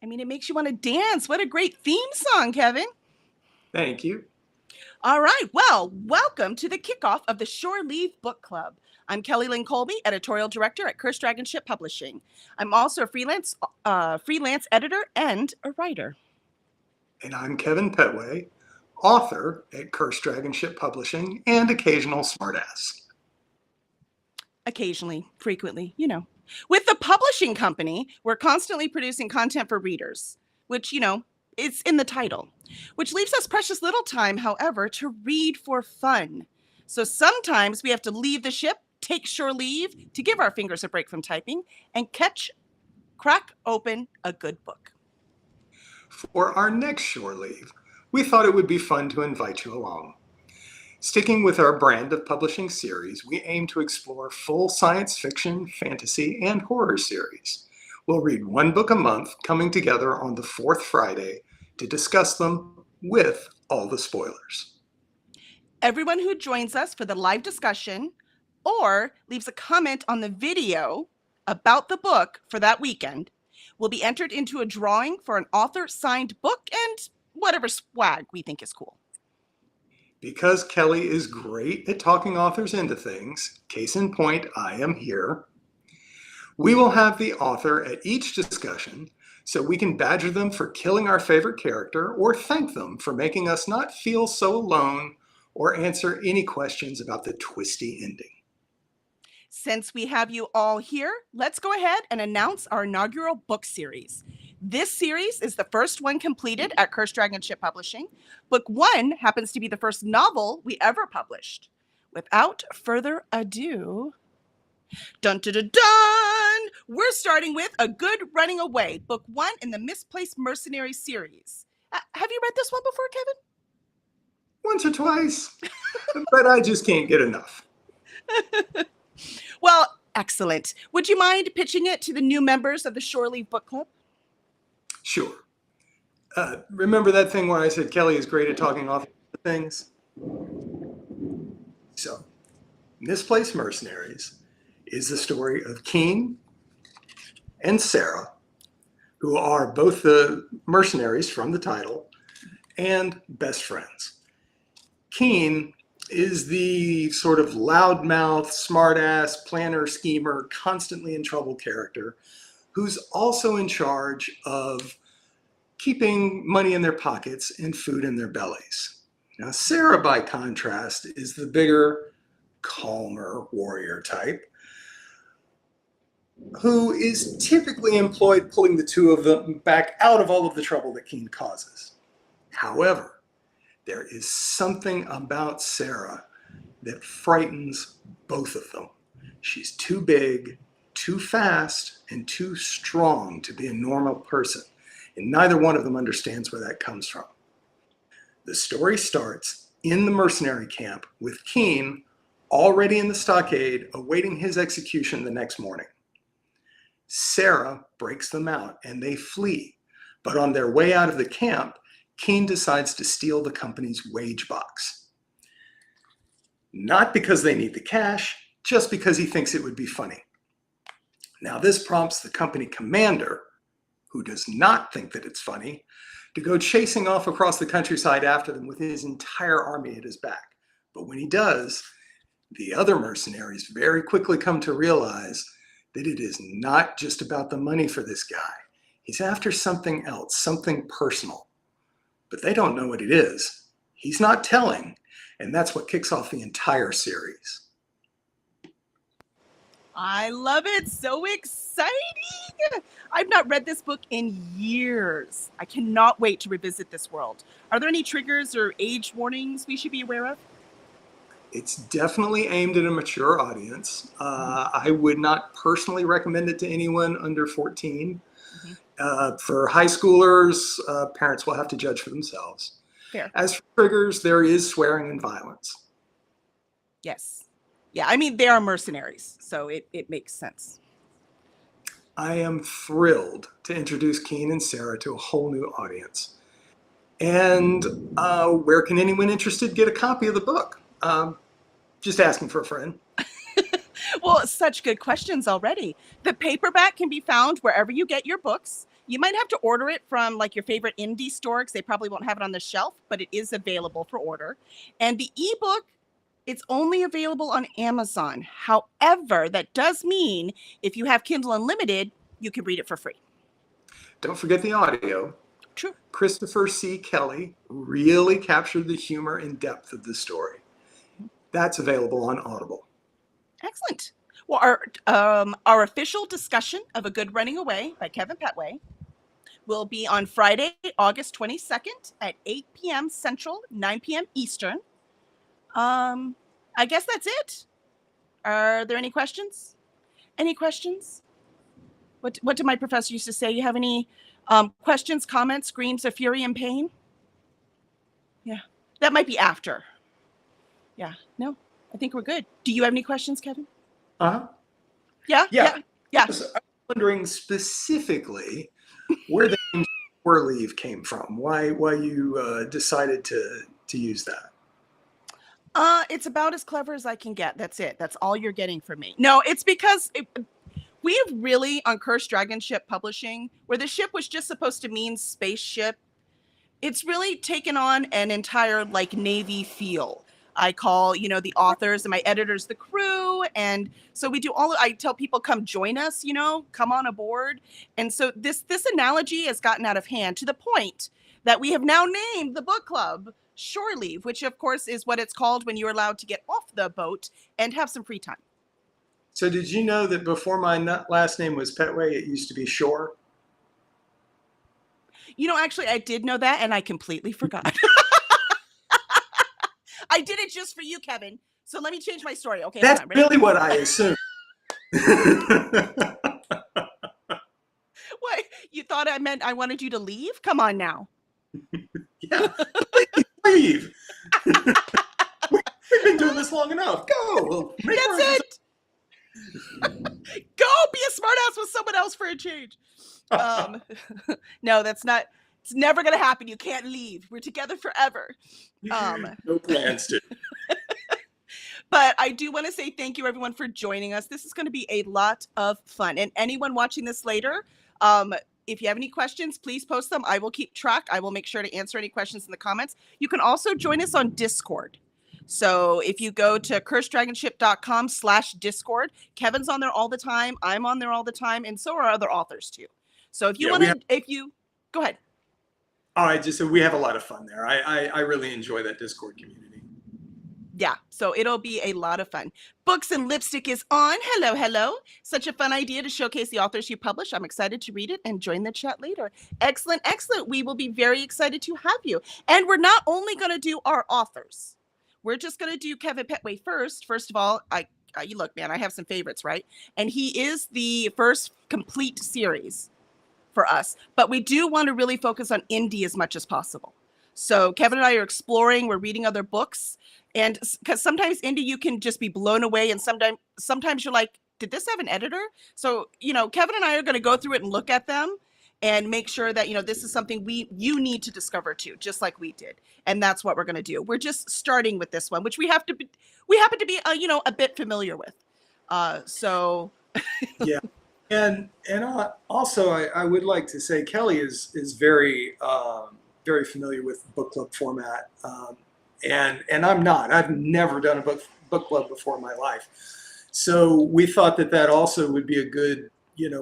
I mean, it makes you want to dance. What a great theme song, Kevin. Thank you. All right. Well, welcome to the kickoff of the Shore Leave Book Club. I'm Lynn Colby, editorial director at Cursed Dragon Ship Publishing. I'm also a freelance editor and a writer. And I'm Kevin Pettway, author at Cursed Dragon Ship Publishing and occasional smartass. Occasionally, frequently, you know. With the publishing company, we're constantly producing content for readers, which, it's in the title, which leaves us precious little time, however, to read for fun. So sometimes we have to leave the ship, take shore leave to give our fingers a break from typing, and crack open a good book. For our next shore leave, we thought it would be fun to invite you along. Sticking with our brand of publishing series, we aim to explore full science fiction, fantasy, and horror series. We'll read one book a month, coming together on the fourth Friday to discuss them with all the spoilers. Everyone who joins us for the live discussion or leaves a comment on the video about the book for that weekend will be entered into a drawing for an author-signed book and whatever swag we think is cool. Because Kelly is great at talking authors into things, case in point, I am here, we will have the author at each discussion so we can badger them for killing our favorite character or thank them for making us not feel so alone or answer any questions about the twisty ending. Since we have you all here, let's go ahead and announce our inaugural book series. This series is the first one completed at Cursed Dragon Ship Publishing. Book 1 happens to be the first novel we ever published. Without further ado, dun dun dun dun! We're starting with A Good Running Away, Book 1 in the Misplaced Mercenary series. Have you read this one before, Kevin? Once or twice, but I just can't get enough. Well, excellent. Would you mind pitching it to the new members of the Shore Leave Book Club? Sure. Remember that thing where I said Kelly is great at talking author things? So, Misplaced Mercenaries is the story of Keen and Sarah, who are both the mercenaries from the title and best friends. Keen is the sort of loudmouth, smartass, planner, schemer, constantly in trouble character who's also in charge of keeping money in their pockets and food in their bellies. Now, Sarah, by contrast, is the bigger, calmer warrior type who is typically employed pulling the two of them back out of all of the trouble that Keen causes. However, there is something about Sarah that frightens both of them. She's too big, too fast, and too strong to be a normal person, and neither one of them understands where that comes from. The story starts in the mercenary camp with Keen already in the stockade awaiting his execution the next morning. Sarah breaks them out and they flee, but on their way out of the camp, Keen decides to steal the company's wage box. Not because they need the cash, just because he thinks it would be funny. Now, this prompts the company commander, who does not think that it's funny, to go chasing off across the countryside after them with his entire army at his back. But when he does, the other mercenaries very quickly come to realize that it is not just about the money for this guy. He's after something else, something personal. But they don't know what it is. He's not telling, and that's what kicks off the entire series. I love it. So exciting. I've not read this book in years. I cannot wait to revisit this world. Are there any triggers or age warnings we should be aware of? It's definitely aimed at a mature audience. I would not personally recommend it to anyone under 14. For high schoolers, parents will have to judge for themselves. Fair. As for triggers, there is swearing and violence. Yes. Yeah, I mean, they are mercenaries, so it makes sense. I am thrilled to introduce Keen and Sarah to a whole new audience. And where can anyone interested get a copy of the book? Just asking for a friend. Well, such good questions already. The paperback can be found wherever you get your books. You might have to order it from like your favorite indie store because they probably won't have it on the shelf, but it is available for order. And the ebook, it's only available on Amazon. However, that does mean if you have Kindle Unlimited, you can read it for free. Don't forget the audio. True. Christopher C. Kelly really captured the humor and depth of the story. That's available on Audible. Excellent. Well, our official discussion of A Good Running Away by Kevin Pettway will be on Friday, August 22nd at 8 p.m. Central, 9 p.m. Eastern. I guess that's it. Are there any questions? Any questions? What did my professor used to say? You have any questions, comments, screams of fury and pain? Yeah, that might be after. Yeah, no, I think we're good. Do you have any questions, Kevin? Uh-huh. Yeah. I'm wondering specifically where the name Shore Leave came from. Why you decided to use that? It's about as clever as I can get. That's it. That's all you're getting from me. No, it's because we have really, on Cursed Dragon Ship Publishing, where the ship was just supposed to mean spaceship, it's really taken on an entire like Navy feel. I call, the authors and my editors the crew. And so we do I tell people, come join us, come on aboard. And so this analogy has gotten out of hand to the point that we have now named the book club Shore Leave, which of course is what it's called when you're allowed to get off the boat and have some free time. So did you know that before my last name was Pettway, it used to be Shore? Actually, I did know that, and I completely forgot. I did it just for you, Kevin. So let me change my story. Okay, that's really what I assumed. What? You thought I meant I wanted you to leave? Come on now. Yeah, please leave. We've been doing this long enough. Go. That's it. Go be a smartass with someone else for a change. No, that's not. It's never going to happen. You can't leave. We're together forever. No plans to. But I do want to say thank you, everyone, for joining us. This is going to be a lot of fun. And anyone watching this later, if you have any questions, please post them. I will keep track. I will make sure to answer any questions in the comments. You can also join us on Discord. So if you go to curseddragonship.com/Discord, Kevin's on there all the time. I'm on there all the time. And so are other authors too. So if you want to, go ahead. Oh, I just said we have a lot of fun there. I really enjoy that Discord community. Yeah, so it'll be a lot of fun. Books and Lipstick is on. Hello, hello. Such a fun idea to showcase the authors you publish. I'm excited to read it and join the chat later. Excellent, excellent. We will be very excited to have you. And we're not only going to do our authors. We're just going to do Kevin Pettway first. First of all, you look, man, I have some favorites, right? And he is the first complete series for us. But we do want to really focus on indie as much as possible. So Kevin and I are exploring. We're reading other books. And because sometimes indie, you can just be blown away. And sometimes you're like, did this have an editor? So, Kevin and I are going to go through it and look at them and make sure that, this is something you need to discover too, just like we did. And that's what we're going to do. We're just starting with this one, which we happen to be, a bit familiar with. Yeah. And also, I would like to say Kelly is very very familiar with book club format, and I'm not. I've never done a book club before in my life, so we thought that also would be a good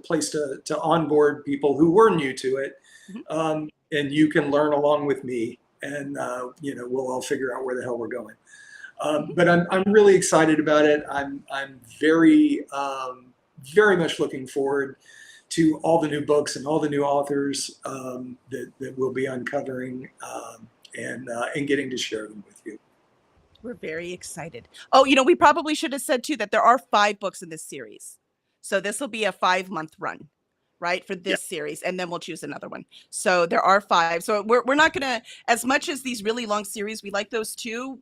place to onboard people who were new to it, and you can learn along with me, and we'll all figure out where the hell we're going. But I'm really excited about it. I'm very much looking forward to all the new books and all the new authors that we'll be uncovering and getting to share them with you. We're very excited. Oh, we probably should have said too that there are 5 books in this series. So this will be a 5-month run, right, for this series, and then we'll choose another one. So there are 5. So we're not going to, as much as these really long series, we like those too.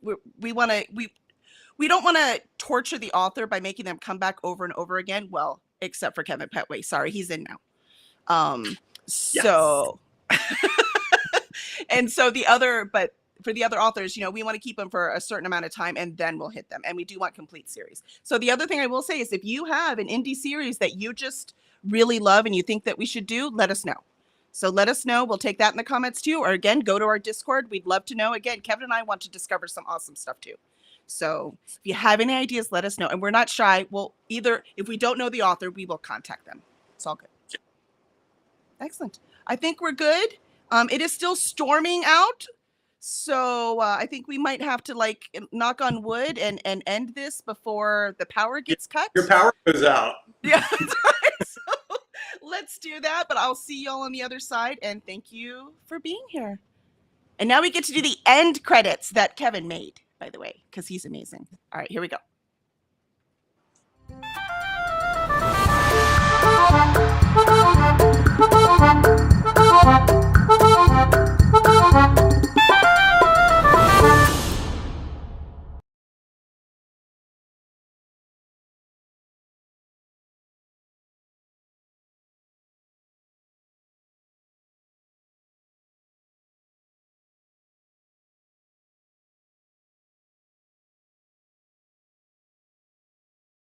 we don't want to torture the author by making them come back over and over again. Well, except for Kevin Pettway. Sorry, he's in now. So, and so but for the other authors, we want to keep them for a certain amount of time and then we'll hit them. And we do want complete series. So the other thing I will say is if you have an indie series that you just really love and you think that we should do, let us know. So let us know. We'll take that in the comments too. Or again, go to our Discord. We'd love to know. Again, Kevin and I want to discover some awesome stuff too. So if you have any ideas, let us know. And we're not shy. We'll either, if we don't know the author, we will contact them. It's all good. Excellent. I think we're good. It is still storming out. So I think we might have to knock on wood and end this before the power gets cut. Your power goes out. Yeah. So let's do that. But I'll see y'all on the other side. And thank you for being here. And now we get to do the end credits that Kevin made, by the way, because he's amazing. All right, here we go.